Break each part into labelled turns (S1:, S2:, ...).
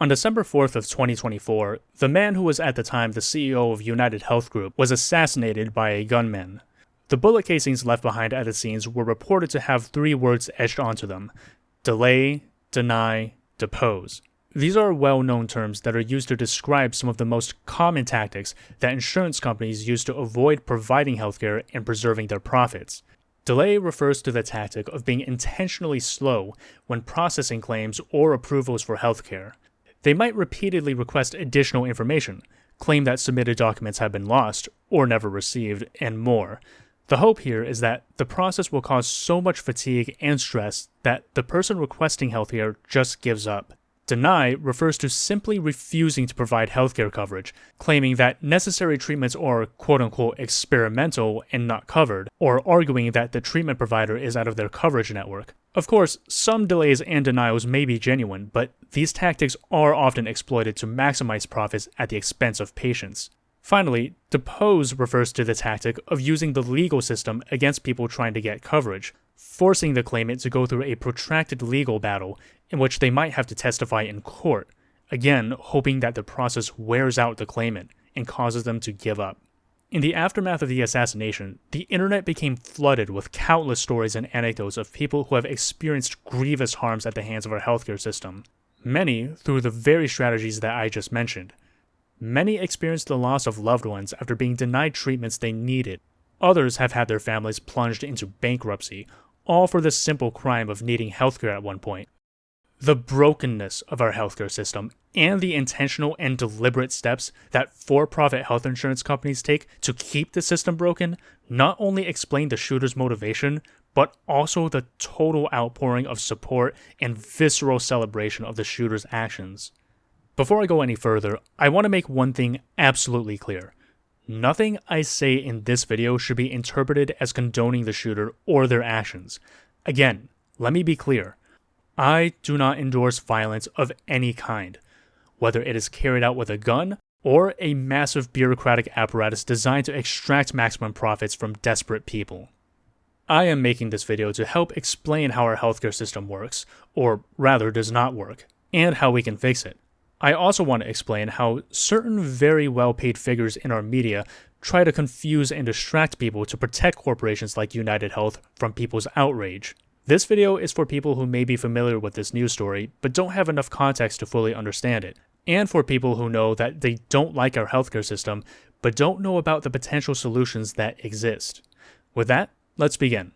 S1: On December 4th of 2024, the man who was at the time the CEO of United Health Group was assassinated by a gunman. The bullet casings left behind at the scenes were reported to have 3 words etched onto them: delay, deny, depose. These are well-known terms that are used to describe some of the most common tactics that insurance companies use to avoid providing healthcare and preserving their profits. Delay refers to the tactic of being intentionally slow when processing claims or approvals for healthcare. They might repeatedly request additional information, claim that submitted documents have been lost or never received, and more. The hope here is that the process will cause so much fatigue and stress that the person requesting healthcare just gives up. Deny refers to simply refusing to provide healthcare coverage, claiming that necessary treatments are quote-unquote experimental and not covered, or arguing that the treatment provider is out of their coverage network. Of course, some delays and denials may be genuine, but these tactics are often exploited to maximize profits at the expense of patients. Finally, depose refers to the tactic of using the legal system against people trying to get coverage, forcing the claimant to go through a protracted legal battle in which they might have to testify in court, again hoping that the process wears out the claimant and causes them to give up. In the aftermath of the assassination, the internet became flooded with countless stories and anecdotes of people who have experienced grievous harms at the hands of our healthcare system, many through the very strategies that I just mentioned. Many experienced the loss of loved ones after being denied treatments they needed. Others have had their families plunged into bankruptcy, all for the simple crime of needing healthcare at one point. The brokenness of our healthcare system and the intentional and deliberate steps that for-profit health insurance companies take to keep the system broken not only explain the shooter's motivation, but also the total outpouring of support and visceral celebration of the shooter's actions. Before I go any further, I want to make one thing absolutely clear. Nothing I say in this video should be interpreted as condoning the shooter or their actions. Again, let me be clear. I do not endorse violence of any kind, whether it is carried out with a gun or a massive bureaucratic apparatus designed to extract maximum profits from desperate people. I am making this video to help explain how our healthcare system works, or rather does not work, and how we can fix it. I also want to explain how certain very well-paid figures in our media try to confuse and distract people to protect corporations like United Health from people's outrage. This video is for people who may be familiar with this news story but don't have enough context to fully understand it, and for people who know that they don't like our healthcare system but don't know about the potential solutions that exist. With that, let's begin.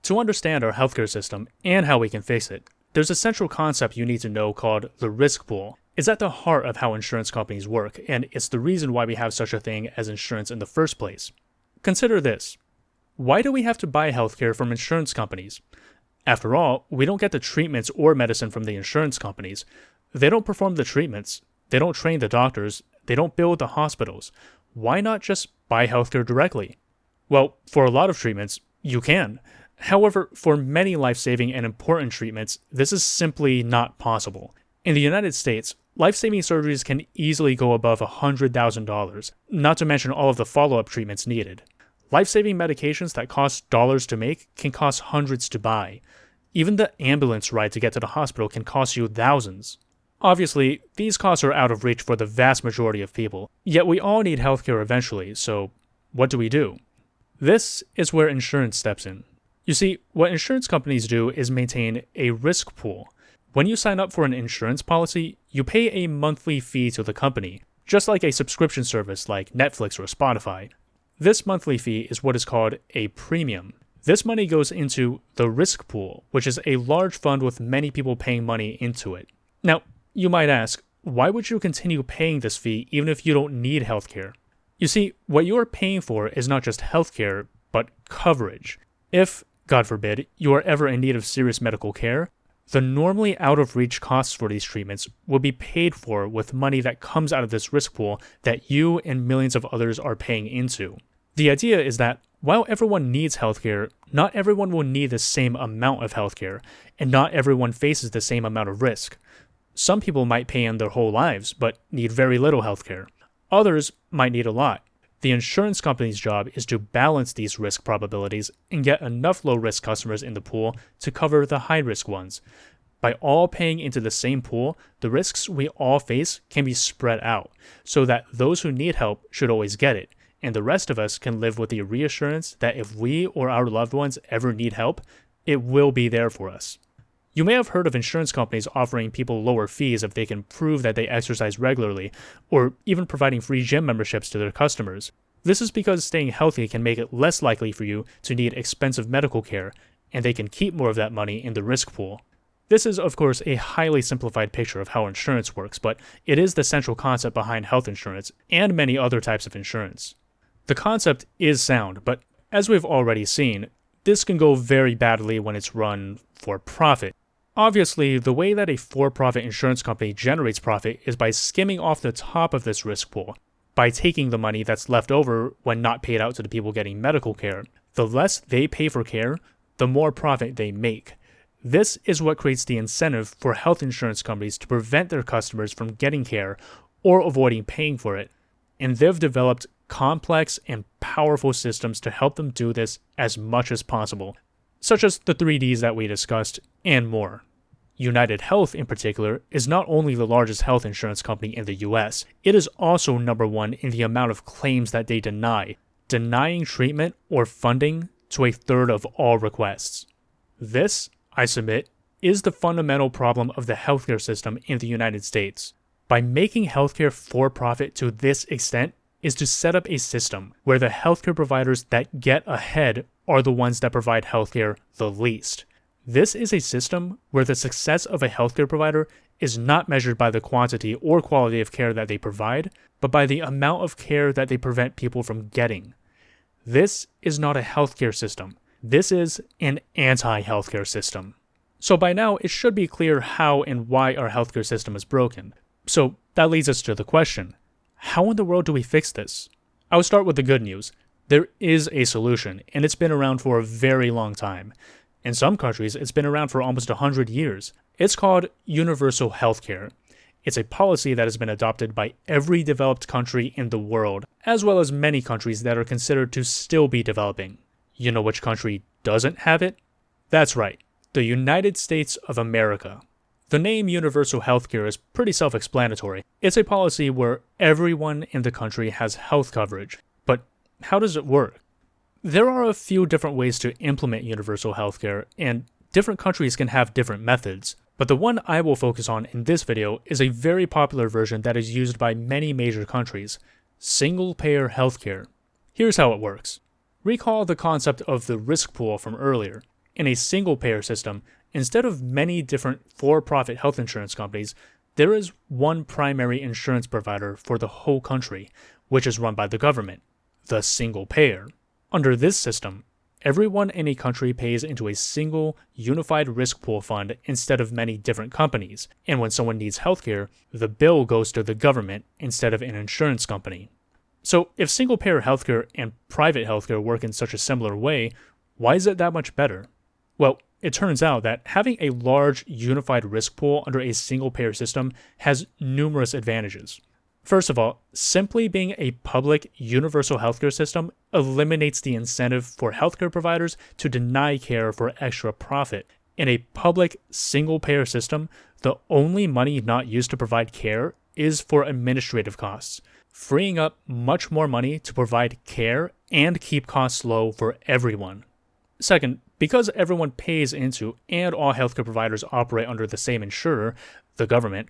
S1: To understand our healthcare system and how we can fix it, there's a central concept you need to know called the risk pool. It's at the heart of how insurance companies work, and it's the reason why we have such a thing as insurance in the first place. Consider this. Why do we have to buy healthcare from insurance companies? After all, we don't get the treatments or medicine from the insurance companies. They don't perform the treatments. They don't train the doctors. They don't build the hospitals. Why not just buy healthcare directly? Well, for a lot of treatments, you can. However, for many life-saving and important treatments, this is simply not possible. In the United States, life-saving surgeries can easily go above $100,000, not to mention all of the follow-up treatments needed. Life-saving medications that cost dollars to make can cost hundreds to buy. Even the ambulance ride to get to the hospital can cost you thousands. Obviously, these costs are out of reach for the vast majority of people, yet we all need healthcare eventually, so what do? This is where insurance steps in. You see, what insurance companies do is maintain a risk pool. When you sign up for an insurance policy, you pay a monthly fee to the company, just like a subscription service like Netflix or Spotify. This monthly fee is what is called a premium. This money goes into the risk pool, which is a large fund with many people paying money into it. Now, you might ask, why would you continue paying this fee even if you don't need healthcare? You see, what you are paying for is not just healthcare, but coverage. If, God forbid, you are ever in need of serious medical care, the normally out-of-reach costs for these treatments will be paid for with money that comes out of this risk pool that you and millions of others are paying into. The idea is that while everyone needs healthcare, not everyone will need the same amount of healthcare, and not everyone faces the same amount of risk. Some people might pay in their whole lives, but need very little healthcare. Others might need a lot. The insurance company's job is to balance these risk probabilities and get enough low-risk customers in the pool to cover the high-risk ones. By all paying into the same pool, the risks we all face can be spread out, so that those who need help should always get it, and the rest of us can live with the reassurance that if we or our loved ones ever need help, it will be there for us. You may have heard of insurance companies offering people lower fees if they can prove that they exercise regularly, or even providing free gym memberships to their customers. This is because staying healthy can make it less likely for you to need expensive medical care, and they can keep more of that money in the risk pool. This is, of course, a highly simplified picture of how insurance works, but it is the central concept behind health insurance and many other types of insurance. The concept is sound, but as we've already seen, this can go very badly when it's run for profit. Obviously, the way that a for-profit insurance company generates profit is by skimming off the top of this risk pool, by taking the money that's left over when not paid out to the people getting medical care. The less they pay for care, the more profit they make. This is what creates the incentive for health insurance companies to prevent their customers from getting care or avoiding paying for it. And they've developed complex and powerful systems to help them do this as much as possible, such as the 3Ds that we discussed, and more. United Health, in particular, is not only the largest health insurance company in the US, it is also number one in the amount of claims that they deny, denying treatment or funding to a third of all requests. This, I submit, is the fundamental problem of the healthcare system in the United States. By making healthcare for profit to this extent is to set up a system where the healthcare providers that get ahead are the ones that provide healthcare the least. This is a system where the success of a healthcare provider is not measured by the quantity or quality of care that they provide, but by the amount of care that they prevent people from getting. This is not a healthcare system. This is an anti-healthcare system. So by now, it should be clear how and why our healthcare system is broken. So that leads us to the question, how in the world do we fix this? I'll start with the good news. There is a solution, and it's been around for a very long time. In some countries, it's been around for almost 100 years. It's called universal healthcare. It's a policy that has been adopted by every developed country in the world, as well as many countries that are considered to still be developing. You know which country doesn't have it? That's right, the United States of America. The name universal healthcare is pretty self-explanatory. It's a policy where everyone in the country has health coverage. But how does it work? There are a few different ways to implement universal healthcare, and different countries can have different methods. But the one I will focus on in this video is a very popular version that is used by many major countries, single-payer healthcare. Here's how it works. Recall the concept of the risk pool from earlier. In a single-payer system, instead of many different for-profit health insurance companies, there is one primary insurance provider for the whole country, which is run by the government, the single payer. Under this system, everyone in a country pays into a single, unified risk pool fund instead of many different companies, and when someone needs healthcare, the bill goes to the government instead of an insurance company. So if single-payer healthcare and private healthcare work in such a similar way, why is it that much better? Well, it turns out that having a large, unified risk pool under a single-payer system has numerous advantages. First of all, simply being a public, universal healthcare system eliminates the incentive for healthcare providers to deny care for extra profit. In a public, single-payer system, the only money not used to provide care is for administrative costs, freeing up much more money to provide care and keep costs low for everyone. Second, because everyone pays into and all healthcare providers operate under the same insurer, the government,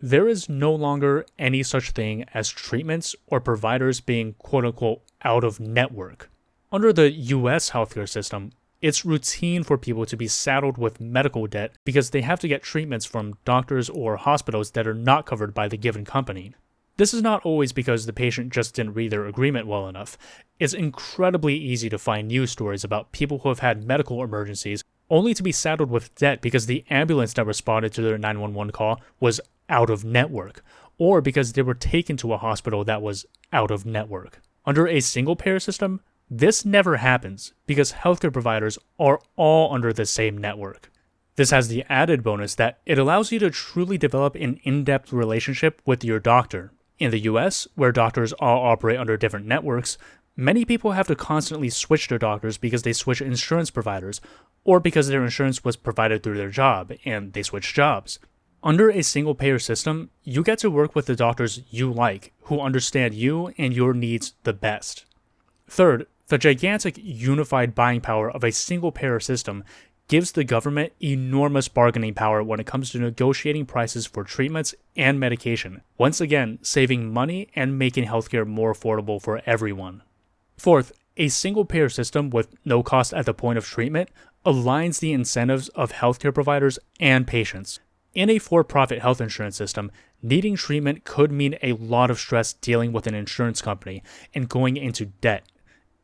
S1: there is no longer any such thing as treatments or providers being quote-unquote out of network. Under the US healthcare system, it's routine for people to be saddled with medical debt because they have to get treatments from doctors or hospitals that are not covered by the given company. This is not always because the patient just didn't read their agreement well enough. It's incredibly easy to find news stories about people who have had medical emergencies only to be saddled with debt because the ambulance that responded to their 911 call was out of network, or because they were taken to a hospital that was out of network. Under a single-payer system, this never happens because healthcare providers are all under the same network. This has the added bonus that it allows you to truly develop an in-depth relationship with your doctor. In the US, where doctors all operate under different networks, Many people have to constantly switch their doctors because they switch insurance providers, or because their insurance was provided through their job and they switch jobs. Under a single-payer system, you get to work with the doctors you like, who understand you and your needs the best. Third, the gigantic unified buying power of a single-payer system gives the government enormous bargaining power when it comes to negotiating prices for treatments and medication, once again saving money and making healthcare more affordable for everyone. Fourth, a single-payer system with no cost at the point of treatment aligns the incentives of healthcare providers and patients. In a for-profit health insurance system, needing treatment could mean a lot of stress dealing with an insurance company and going into debt.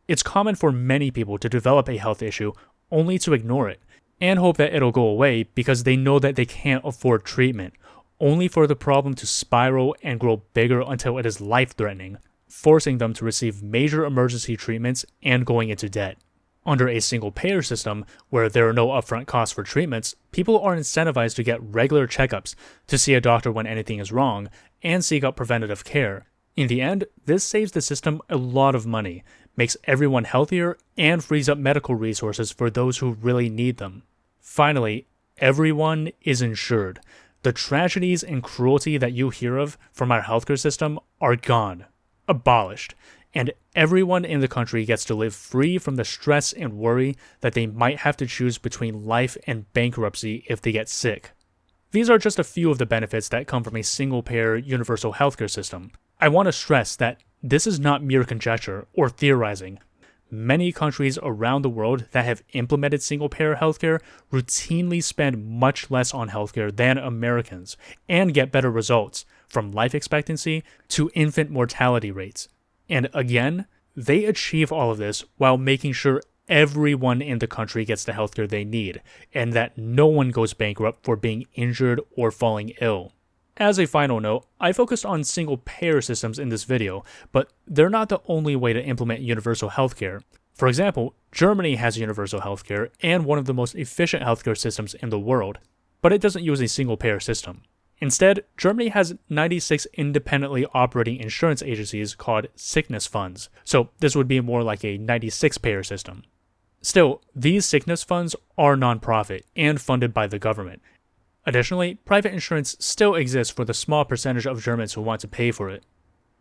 S1: It's common for many people to develop a health issue only to ignore it and hope that it'll go away because they know that they can't afford treatment, only for the problem to spiral and grow bigger until it is life-threatening, forcing them to receive major emergency treatments and going into debt. Under a single-payer system, where there are no upfront costs for treatments, people are incentivized to get regular checkups, to see a doctor when anything is wrong, and seek out preventative care. In the end, this saves the system a lot of money, makes everyone healthier, and frees up medical resources for those who really need them. Finally, everyone is insured. The tragedies and cruelty that you hear of from our healthcare system are gone, abolished, and everyone in the country gets to live free from the stress and worry that they might have to choose between life and bankruptcy if they get sick. These are just a few of the benefits that come from a single-payer universal healthcare system. I want to stress that this is not mere conjecture or theorizing. Many countries around the world that have implemented single-payer healthcare routinely spend much less on healthcare than Americans and get better results, from life expectancy to infant mortality rates. And again, they achieve all of this while making sure everyone in the country gets the healthcare they need, and that no one goes bankrupt for being injured or falling ill. As a final note, I focused on single-payer systems in this video, but they're not the only way to implement universal healthcare. For example, Germany has universal healthcare and one of the most efficient healthcare systems in the world, but it doesn't use a single-payer system. Instead, Germany has 96 independently operating insurance agencies called sickness funds, so this would be more like a 96-payer system. Still, these sickness funds are non-profit and funded by the government. Additionally, private insurance still exists for the small percentage of Germans who want to pay for it.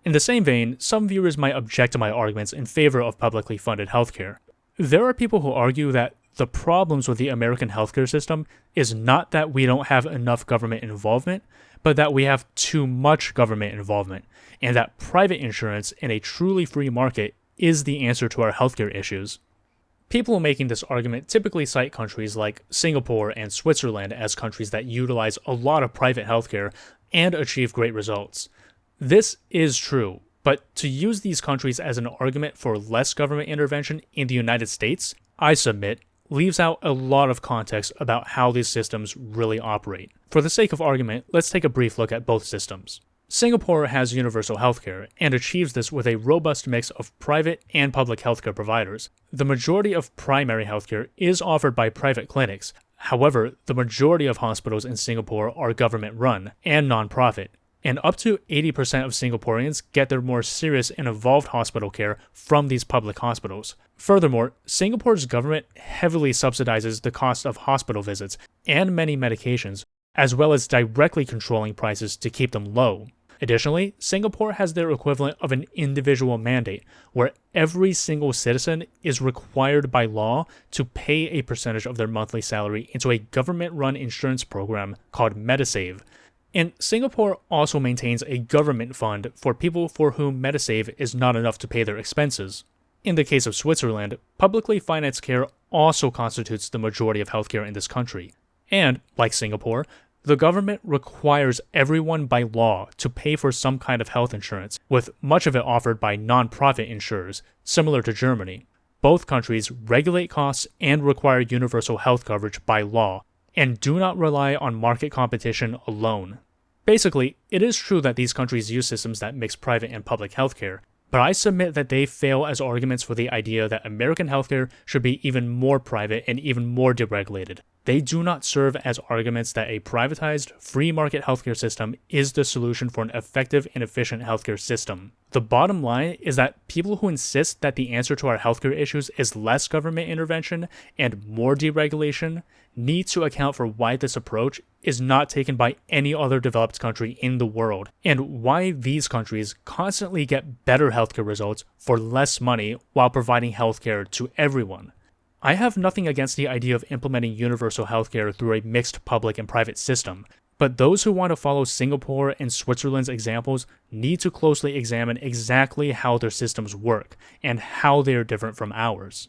S1: In the same vein, some viewers might object to my arguments in favor of publicly funded healthcare. There are people who argue that the problems with the American healthcare system is not that we don't have enough government involvement, but that we have too much government involvement, and that private insurance in a truly free market is the answer to our healthcare issues. People making this argument typically cite countries like Singapore and Switzerland as countries that utilize a lot of private healthcare and achieve great results. This is true, but to use these countries as an argument for less government intervention in the United States, I submit, leaves out a lot of context about how these systems really operate. For the sake of argument, let's take a brief look at both systems. Singapore has universal healthcare and achieves this with a robust mix of private and public healthcare providers. The majority of primary healthcare is offered by private clinics. However, the majority of hospitals in Singapore are government-run and non-profit, and up to 80% of Singaporeans get their more serious and involved hospital care from these public hospitals. Furthermore, Singapore's government heavily subsidizes the cost of hospital visits and many medications, as well as directly controlling prices to keep them low. Additionally, Singapore has their equivalent of an individual mandate, where every single citizen is required by law to pay a percentage of their monthly salary into a government-run insurance program called Medisave. And Singapore also maintains a government fund for people for whom Medisave is not enough to pay their expenses. In the case of Switzerland, publicly financed care also constitutes the majority of healthcare in this country. And, like Singapore, the government requires everyone by law to pay for some kind of health insurance, with much of it offered by non-profit insurers, similar to Germany. Both countries regulate costs and require universal health coverage by law, and do not rely on market competition alone. Basically, it is true that these countries use systems that mix private and public healthcare, but I submit that they fail as arguments for the idea that American healthcare should be even more private and even more deregulated. They do not serve as arguments that a privatized, free market healthcare system is the solution for an effective and efficient healthcare system. The bottom line is that people who insist that the answer to our healthcare issues is less government intervention and more deregulation need to account for why this approach is not taken by any other developed country in the world, and why these countries constantly get better healthcare results for less money while providing healthcare to everyone. I have nothing against the idea of implementing universal healthcare through a mixed public and private system, but those who want to follow Singapore and Switzerland's examples need to closely examine exactly how their systems work and how they are different from ours.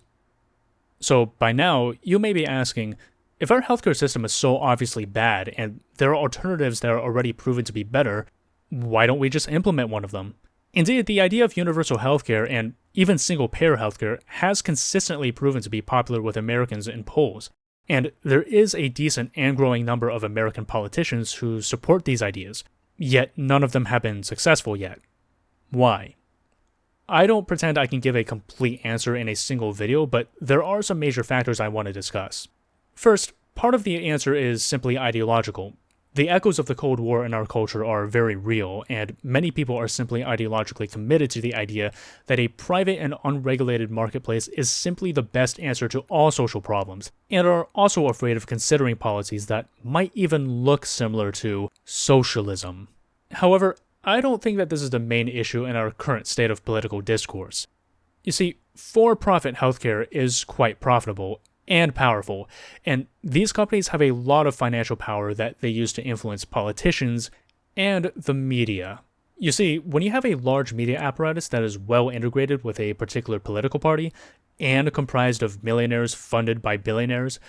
S1: So by now, you may be asking, if our healthcare system is so obviously bad and there are alternatives that are already proven to be better, why don't we just implement one of them? Indeed, the idea of universal healthcare and even single-payer healthcare has consistently proven to be popular with Americans in polls, and there is a decent and growing number of American politicians who support these ideas, yet none of them have been successful yet. Why? I don't pretend I can give a complete answer in a single video, but there are some major factors I want to discuss. First, part of the answer is simply ideological. The echoes of the Cold War in our culture are very real, and many people are simply ideologically committed to the idea that a private and unregulated marketplace is simply the best answer to all social problems, and are also afraid of considering policies that might even look similar to socialism. However, I don't think that this is the main issue in our current state of political discourse. You see, for-profit healthcare is quite profitable and powerful, and these companies have a lot of financial power that they use to influence politicians and the media. You see, when you have a large media apparatus that is well integrated with a particular political party and comprised of millionaires funded by billionaires,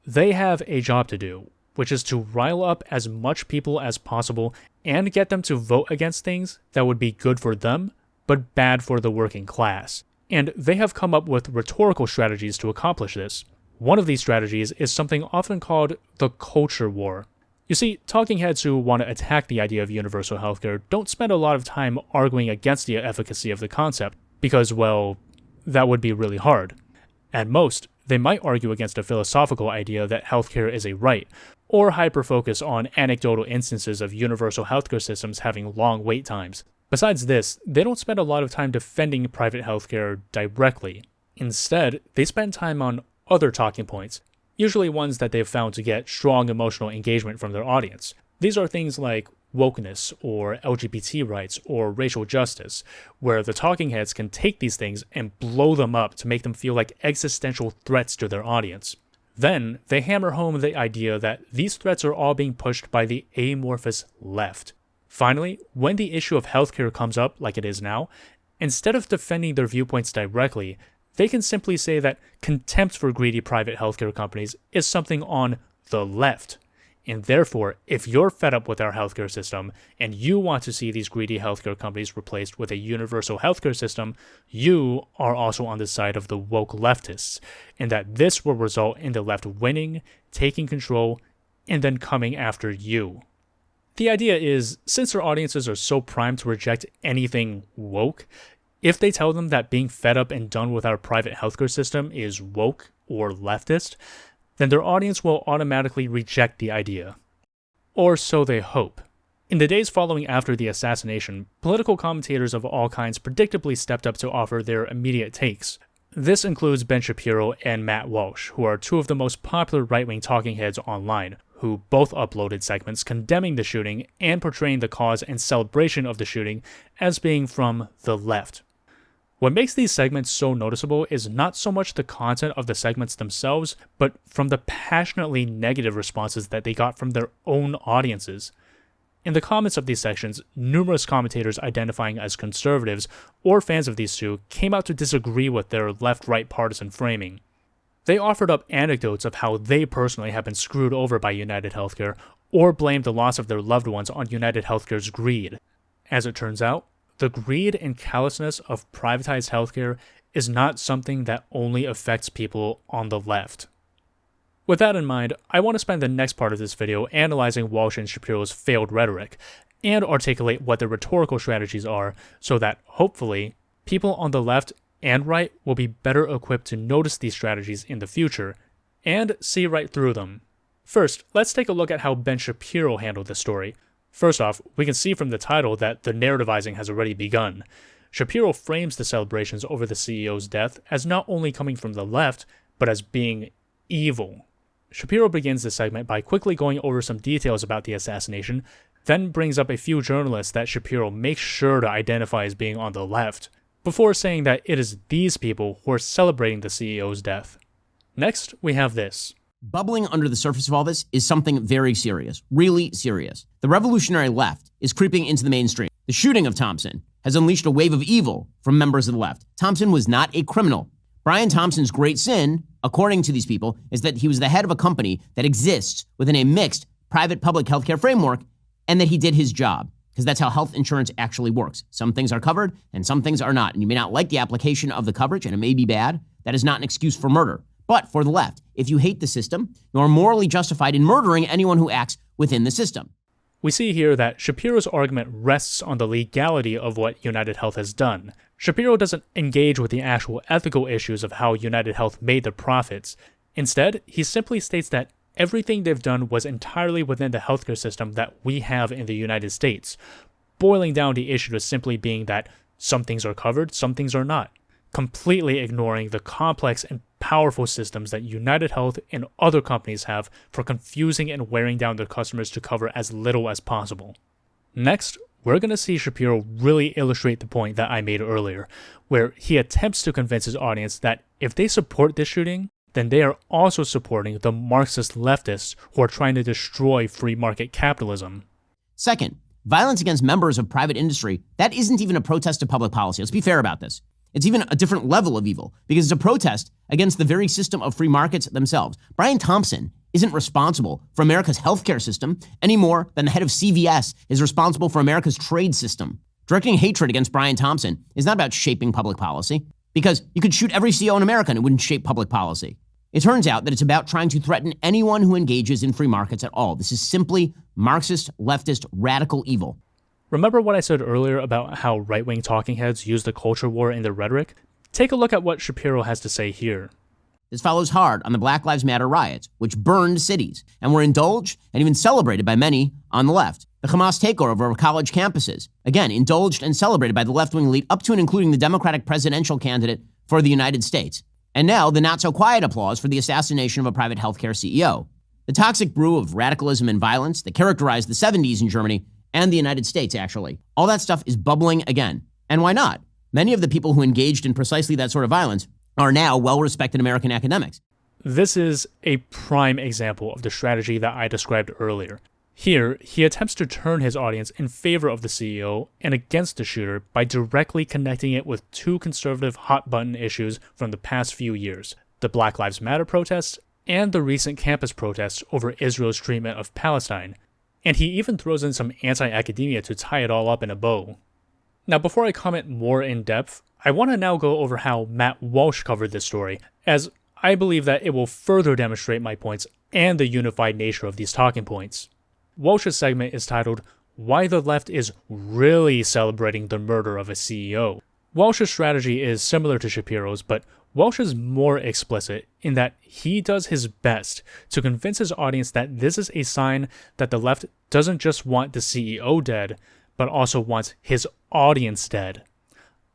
S1: they have a job to do, which is to rile up as much people as possible and get them to vote against things that would be good for them, but bad for the working class. And they have come up with rhetorical strategies to accomplish this. One of these strategies is something often called the culture war. You see, talking heads who want to attack the idea of universal healthcare don't spend a lot of time arguing against the efficacy of the concept, because, well, that would be really hard. At most, they might argue against a philosophical idea that healthcare is a right, or hyper-focus on anecdotal instances of universal healthcare systems having long wait times. Besides this, they don't spend a lot of time defending private healthcare directly. Instead, they spend time on other talking points, usually ones that they've found to get strong emotional engagement from their audience. These are things like wokeness, or LGBT rights, or racial justice, where the talking heads can take these things and blow them up to make them feel like existential threats to their audience. Then, they hammer home the idea that these threats are all being pushed by the amorphous left. Finally, when the issue of healthcare comes up like it is now, instead of defending their viewpoints directly, they can simply say that contempt for greedy private healthcare companies is something on the left. And therefore, if you're fed up with our healthcare system and you want to see these greedy healthcare companies replaced with a universal healthcare system, you are also on the side of the woke leftists, and that this will result in the left winning, taking control, and then coming after you. The idea is, since their audiences are so primed to reject anything woke, if they tell them that being fed up and done with our private healthcare system is woke or leftist, then their audience will automatically reject the idea. Or so they hope. In the days following after the assassination, political commentators of all kinds predictably stepped up to offer their immediate takes. This includes Ben Shapiro and Matt Walsh, who are two of the most popular right-wing talking heads online, who both uploaded segments condemning the shooting and portraying the cause and celebration of the shooting as being from the left. What makes these segments so noticeable is not so much the content of the segments themselves, but from the passionately negative responses that they got from their own audiences. In the comments of these sections, numerous commentators identifying as conservatives or fans of these two came out to disagree with their left-right partisan framing. They offered up anecdotes of how they personally have been screwed over by United Healthcare, or blamed the loss of their loved ones on United Healthcare's greed. As it turns out, the greed and callousness of privatized healthcare is not something that only affects people on the left. With that in mind, I want to spend the next part of this video analyzing Walsh and Shapiro's failed rhetoric, and articulate what their rhetorical strategies are so that, hopefully, people on the left and right will be better equipped to notice these strategies in the future, and see right through them. First, let's take a look at how Ben Shapiro handled this story. First off, we can see from the title that the narrativizing has already begun. Shapiro frames the celebrations over the CEO's death as not only coming from the left, but as being evil. Shapiro begins this segment by quickly going over some details about the assassination, then brings up a few journalists that Shapiro makes sure to identify as being on the left, before saying that it is these people who are celebrating the CEO's death. Next, we have this.
S2: Bubbling under the surface of all this is something very serious, really serious. The revolutionary left is creeping into the mainstream. The shooting of Thompson has unleashed a wave of evil from members of the left. Thompson was not a criminal. Brian Thompson's great sin, according to these people, is that he was the head of a company that exists within a mixed private-public healthcare framework, and that he did his job, because that's how health insurance actually works. Some things are covered, and some things are not. And you may not like the application of the coverage, and it may be bad. That is not an excuse for murder. But for the left, if you hate the system, you are morally justified in murdering anyone who acts within the system.
S1: We see here that Shapiro's argument rests on the legality of what United Health has done. Shapiro doesn't engage with the actual ethical issues of how United Health made their profits. Instead, he simply states that everything they've done was entirely within the healthcare system that we have in the United States, boiling down the issue to simply being that some things are covered, some things are not, completely ignoring the complex and powerful systems that United Health and other companies have for confusing and wearing down their customers to cover as little as possible. Next, we're going to see Shapiro really illustrate the point that I made earlier, where he attempts to convince his audience that if they support this shooting, then they are also supporting the Marxist leftists who are trying to destroy free market capitalism.
S2: Second, violence against members of private industry, that isn't even a protest of public policy. Let's be fair about this. It's even a different level of evil, because it's a protest against the very system of free markets themselves. Brian Thompson isn't responsible for America's healthcare system any more than the head of CVS is responsible for America's trade system. Directing hatred against Brian Thompson is not about shaping public policy, because you could shoot every CEO in America and it wouldn't shape public policy. It turns out that it's about trying to threaten anyone who engages in free markets at all. This is simply Marxist, leftist, radical evil.
S1: Remember what I said earlier about how right-wing talking heads use the culture war in their rhetoric? Take a look at what Shapiro has to say here.
S2: This follows hard on the Black Lives Matter riots, which burned cities and were indulged and even celebrated by many on the left. The Hamas takeover of college campuses, again, indulged and celebrated by the left-wing elite up to and including the Democratic presidential candidate for the United States. And now the not-so-quiet applause for the assassination of a private healthcare CEO. The toxic brew of radicalism and violence that characterized the 70s in Germany and the United States, actually. All that stuff is bubbling again. And why not? Many of the people who engaged in precisely that sort of violence are now well-respected American academics.
S1: This is a prime example of the strategy that I described earlier. Here, he attempts to turn his audience in favor of the CEO and against the shooter by directly connecting it with two conservative hot-button issues from the past few years, the Black Lives Matter protests and the recent campus protests over Israel's treatment of Palestine. And he even throws in some anti-academia to tie it all up in a bow. Now, before I comment more in depth, I want to now go over how Matt Walsh covered this story, as I believe that it will further demonstrate my points and the unified nature of these talking points. Walsh's segment is titled, Why the Left is Really Celebrating the Murder of a CEO. Walsh's strategy is similar to Shapiro's, but Walsh is more explicit in that he does his best to convince his audience that this is a sign that the left doesn't just want the CEO dead, but also wants his audience dead.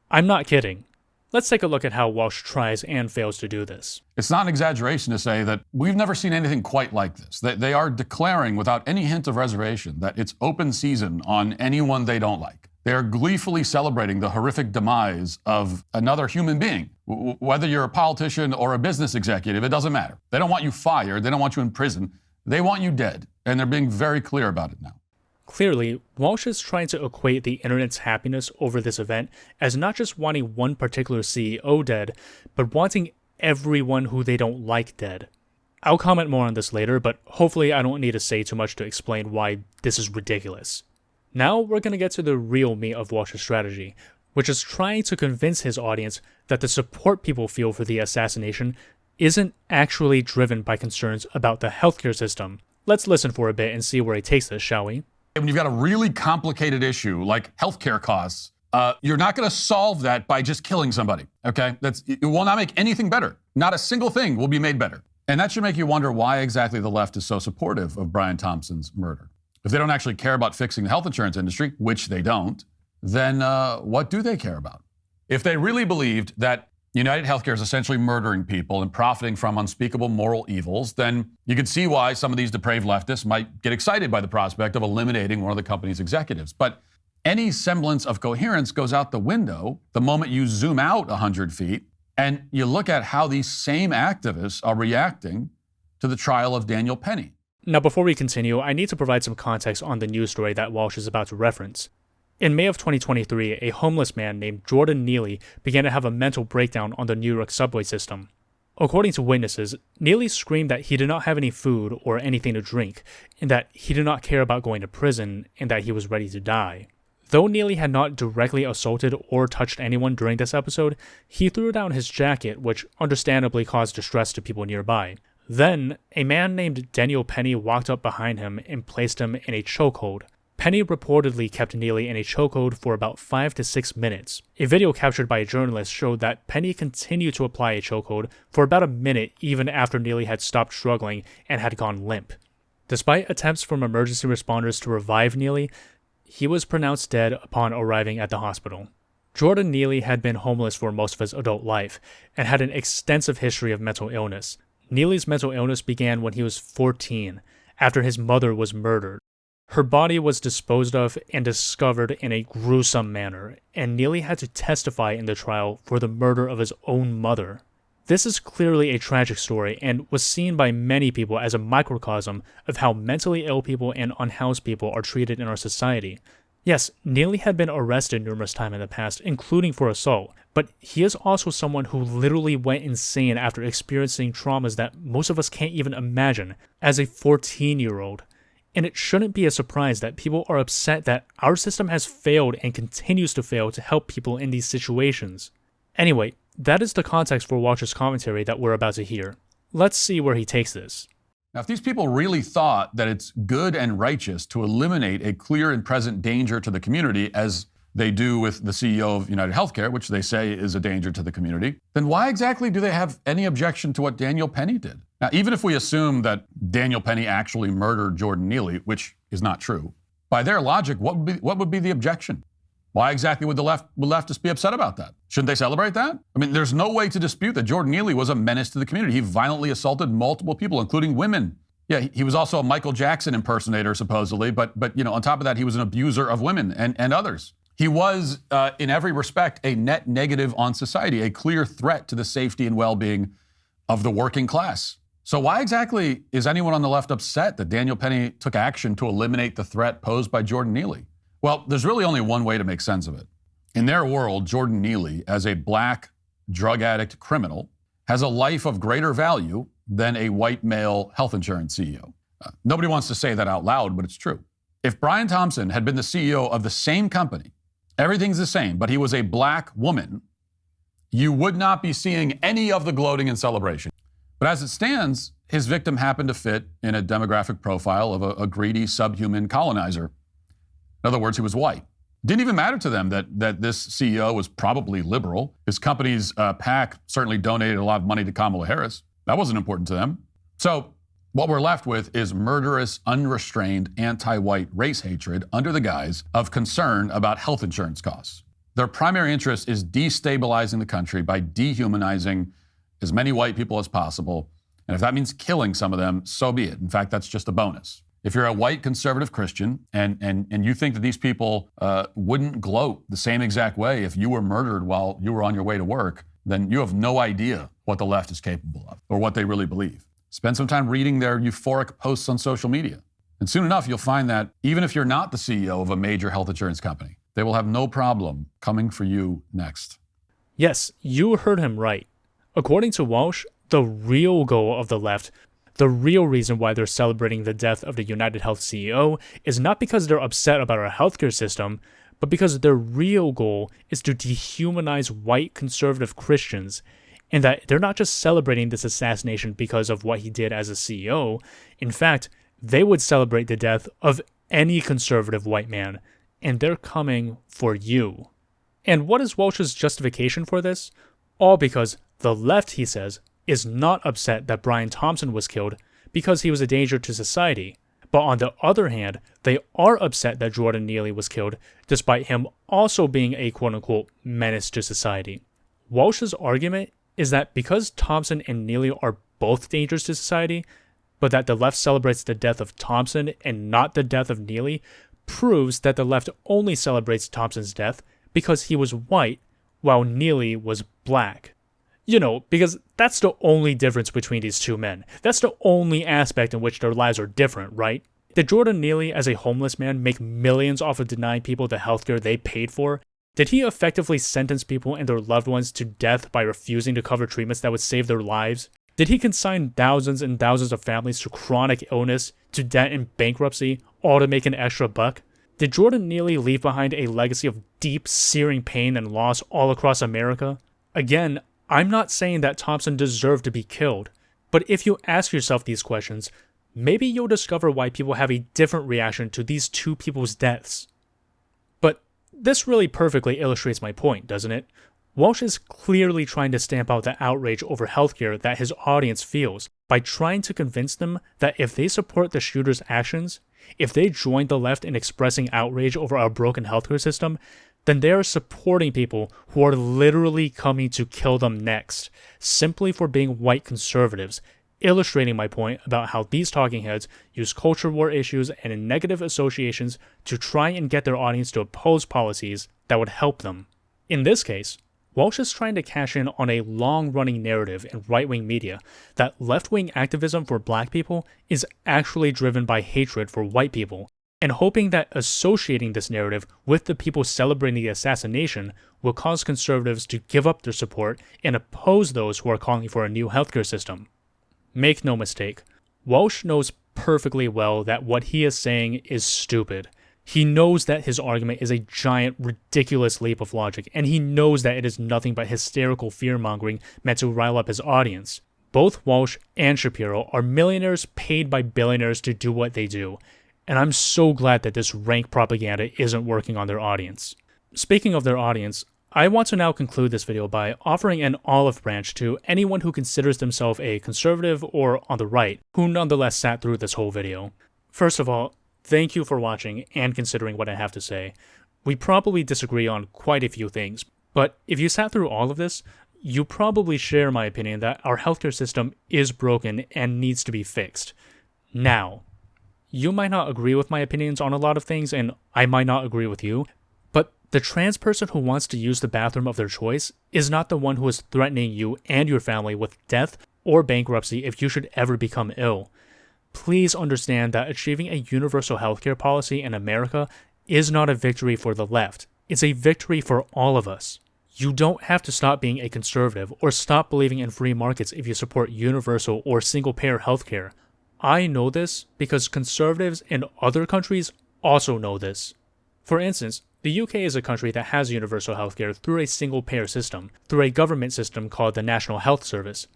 S1: I'm not kidding. Let's take a look at how Walsh tries and fails to do this.
S3: It's not an exaggeration to say that we've never seen anything quite like this. They are declaring without any hint of reservation that it's open season on anyone they don't like. They are gleefully celebrating the horrific demise of another human being. Whether you're a politician or a business executive, it doesn't matter. They don't want you fired. They don't want you in prison. They want you dead. And they're being very clear about it now.
S1: Clearly, Walsh is trying to equate the internet's happiness over this event as not just wanting one particular CEO dead, but wanting everyone who they don't like dead. I'll comment more on this later, but hopefully I don't need to say too much to explain why this is ridiculous. Now we're going to get to the real meat of Walsh's strategy, which is trying to convince his audience that the support people feel for the assassination isn't actually driven by concerns about the healthcare system. Let's listen for a bit and see where he takes this, shall we?
S3: When you've got a really complicated issue like healthcare costs, you're not going to solve that by just killing somebody, okay? It will not make anything better. Not a single thing will be made better. And that should make you wonder why exactly the left is so supportive of Brian Thompson's murder. If they don't actually care about fixing the health insurance industry, which they don't, then what do they care about? If they really believed that United Healthcare is essentially murdering people and profiting from unspeakable moral evils, then you could see why some of these depraved leftists might get excited by the prospect of eliminating one of the company's executives. But any semblance of coherence goes out the window the moment you zoom out 100 feet and you look at how these same activists are reacting to the trial of Daniel Penny.
S1: Now, before we continue, I need to provide some context on the news story that Walsh is about to reference. In May of 2023, a homeless man named Jordan Neely began to have a mental breakdown on the New York subway system. According to witnesses, Neely screamed that he did not have any food or anything to drink, and that he did not care about going to prison, and that he was ready to die. Though Neely had not directly assaulted or touched anyone during this episode, he threw down his jacket, which understandably caused distress to people nearby. Then, a man named Daniel Penny walked up behind him and placed him in a chokehold. Penny reportedly kept Neely in a chokehold for about 5 to 6 minutes. A video captured by a journalist showed that Penny continued to apply a chokehold for about a minute even after Neely had stopped struggling and had gone limp. Despite attempts from emergency responders to revive Neely, he was pronounced dead upon arriving at the hospital. Jordan Neely had been homeless for most of his adult life and had an extensive history of mental illness. Neely's mental illness began when he was 14, after his mother was murdered. Her body was disposed of and discovered in a gruesome manner, and Neely had to testify in the trial for the murder of his own mother. This is clearly a tragic story and was seen by many people as a microcosm of how mentally ill people and unhoused people are treated in our society. Yes, Neely had been arrested numerous times in the past, including for assault, but he is also someone who literally went insane after experiencing traumas that most of us can't even imagine as a 14-year-old. And it shouldn't be a surprise that people are upset that our system has failed and continues to fail to help people in these situations. Anyway, that is the context for Walsh's commentary that we're about to hear. Let's see where he takes this.
S3: Now, if these people really thought that it's good and righteous to eliminate a clear and present danger to the community, as they do with the CEO of United Healthcare, which they say is a danger to the community, then why exactly do they have any objection to what Daniel Penny did? Now, even if we assume that Daniel Penny actually murdered Jordan Neely, which is not true, by their logic, what would be the objection? Why exactly would the leftists be upset about that? Shouldn't they celebrate that? I mean, there's no way to dispute that Jordan Neely was a menace to the community. He violently assaulted multiple people, including women. Yeah, he was also a Michael Jackson impersonator, supposedly, but on top of that, he was an abuser of women and others. He was, in every respect, a net negative on society, a clear threat to the safety and well-being of the working class. So why exactly is anyone on the left upset that Daniel Penny took action to eliminate the threat posed by Jordan Neely? Well, there's really only one way to make sense of it. In their world, Jordan Neely, as a black drug addict criminal, has a life of greater value than a white male health insurance CEO. Nobody wants to say that out loud, but it's true. If Brian Thompson had been the CEO of the same company, everything's the same, but he was a black woman, you would not be seeing any of the gloating and celebration. But as it stands, his victim happened to fit in a demographic profile of a greedy subhuman colonizer. In other words, he was white. Didn't even matter to them that this CEO was probably liberal. His company's PAC certainly donated a lot of money to Kamala Harris. That wasn't important to them. So what we're left with is murderous, unrestrained, anti-white race hatred under the guise of concern about health insurance costs. Their primary interest is destabilizing the country by dehumanizing as many white people as possible. And if that means killing some of them, so be it. In fact, that's just a bonus. If you're a white conservative Christian and you think that these people wouldn't gloat the same exact way if you were murdered while you were on your way to work, then you have no idea what the left is capable of or what they really believe. Spend some time reading their euphoric posts on social media. And soon enough, you'll find that even if you're not the CEO of a major health insurance company, they will have no problem coming for you next.
S1: Yes, you heard him right. According to Walsh, the real goal of the left, the real reason why they're celebrating the death of the United Health CEO is not because they're upset about our healthcare system, but because their real goal is to dehumanize white conservative Christians, and that they're not just celebrating this assassination because of what he did as a CEO. In fact, they would celebrate the death of any conservative white man, and they're coming for you. And what is Walsh's justification for this? All because the left, he says, is not upset that Brian Thompson was killed because he was a danger to society. But on the other hand, they are upset that Jordan Neely was killed despite him also being a quote-unquote menace to society. Walsh's argument is that because Thompson and Neely are both dangers to society, but that the left celebrates the death of Thompson and not the death of Neely, proves that the left only celebrates Thompson's death because he was white while Neely was black. You know, because that's the only difference between these two men. That's the only aspect in which their lives are different, right? Did Jordan Neely, as a homeless man, make millions off of denying people the healthcare they paid for? Did he effectively sentence people and their loved ones to death by refusing to cover treatments that would save their lives? Did he consign thousands and thousands of families to chronic illness, to debt and bankruptcy, all to make an extra buck? Did Jordan Neely leave behind a legacy of deep, searing pain and loss all across America? Again, I'm not saying that Thompson deserved to be killed, but if you ask yourself these questions, maybe you'll discover why people have a different reaction to these two people's deaths. But this really perfectly illustrates my point, doesn't it? Walsh is clearly trying to stamp out the outrage over healthcare that his audience feels by trying to convince them that if they support the shooter's actions, if they join the left in expressing outrage over our broken healthcare system, then they are supporting people who are literally coming to kill them next, simply for being white conservatives, illustrating my point about how these talking heads use culture war issues and negative associations to try and get their audience to oppose policies that would help them. In this case, Walsh is trying to cash in on a long-running narrative in right-wing media that left-wing activism for black people is actually driven by hatred for white people, and hoping that associating this narrative with the people celebrating the assassination will cause conservatives to give up their support and oppose those who are calling for a new healthcare system. Make no mistake, Walsh knows perfectly well that what he is saying is stupid. He knows that his argument is a giant, ridiculous leap of logic, and he knows that it is nothing but hysterical fear-mongering meant to rile up his audience. Both Walsh and Shapiro are millionaires paid by billionaires to do what they do, and I'm so glad that this rank propaganda isn't working on their audience. Speaking of their audience, I want to now conclude this video by offering an olive branch to anyone who considers themselves a conservative or on the right, who nonetheless sat through this whole video. First of all, thank you for watching and considering what I have to say. We probably disagree on quite a few things, but if you sat through all of this, you probably share my opinion that our healthcare system is broken and needs to be fixed. Now, you might not agree with my opinions on a lot of things, and I might not agree with you, but the trans person who wants to use the bathroom of their choice is not the one who is threatening you and your family with death or bankruptcy if you should ever become ill. Please understand that achieving a universal healthcare policy in America is not a victory for the left. It's a victory for all of us. You don't have to stop being a conservative or stop believing in free markets if you support universal or single-payer healthcare. I know this because conservatives in other countries also know this. For instance, the UK is a country that has universal healthcare through a single-payer system, through a government system called the National Health Service.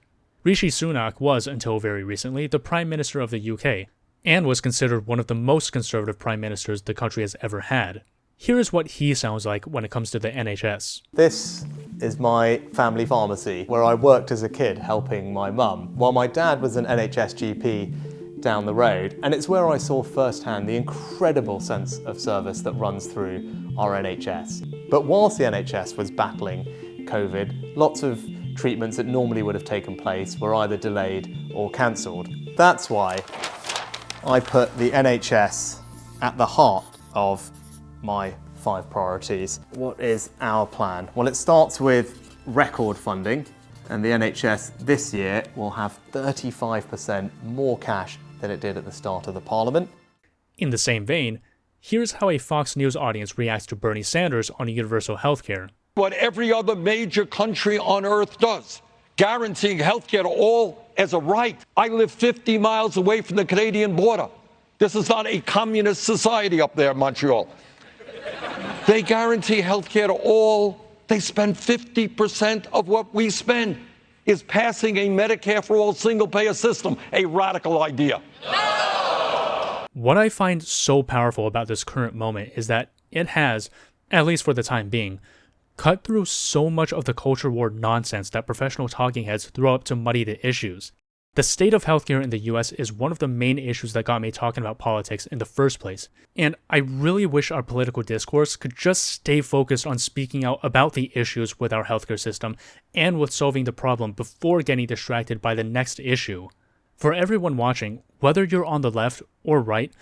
S1: Rishi Sunak was, until very recently, the Prime Minister of the UK, and was considered one of the most conservative Prime Ministers the country has ever had. Here is what he sounds like when it comes to the NHS.
S4: This is my family pharmacy, where I worked as a kid helping my mum, while my dad was an NHS GP down the road, and it's where I saw firsthand the incredible sense of service that runs through our NHS. But whilst the NHS was battling COVID, lots of treatments that normally would have taken place were either delayed or cancelled. That's why I put the NHS at the heart of my 5 priorities. What is our plan? Well, it starts with record funding, and the NHS this year will have 35% more cash than it did at the start of the Parliament.
S1: In the same vein, here's how a Fox News audience reacts to Bernie Sanders on universal healthcare.
S5: What every other major country on earth does, guaranteeing healthcare to all as a right. I live 50 miles away from the Canadian border. This is not a communist society up there in Montreal. They guarantee healthcare to all. They spend 50% of what we spend is passing a Medicare for all single-payer system, a radical idea.
S1: What I find so powerful about this current moment is that it has, at least for the time being, cut through so much of the culture war nonsense that professional talking heads throw up to muddy the issues. The state of healthcare in the US is one of the main issues that got me talking about politics in the first place, and I really wish our political discourse could just stay focused on speaking out about the issues with our healthcare system and with solving the problem before getting distracted by the next issue. For everyone watching, whether you're on the left or right,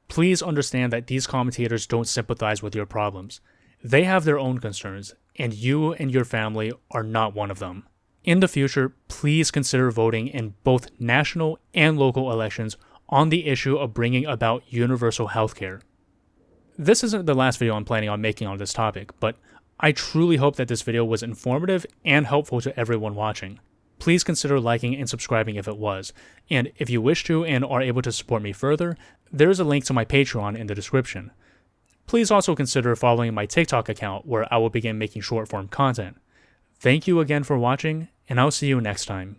S1: please understand that these commentators don't sympathize with your problems. They have their own concerns, and you and your family are not one of them. In the future, please consider voting in both national and local elections on the issue of bringing about universal healthcare. This isn't the last video I'm planning on making on this topic, but I truly hope that this video was informative and helpful to everyone watching. Please consider liking and subscribing if it was, and if you wish to and are able to support me further, there is a link to my Patreon in the description. Please also consider following my TikTok account where I will begin making short-form content. Thank you again for watching, and I'll see you next time.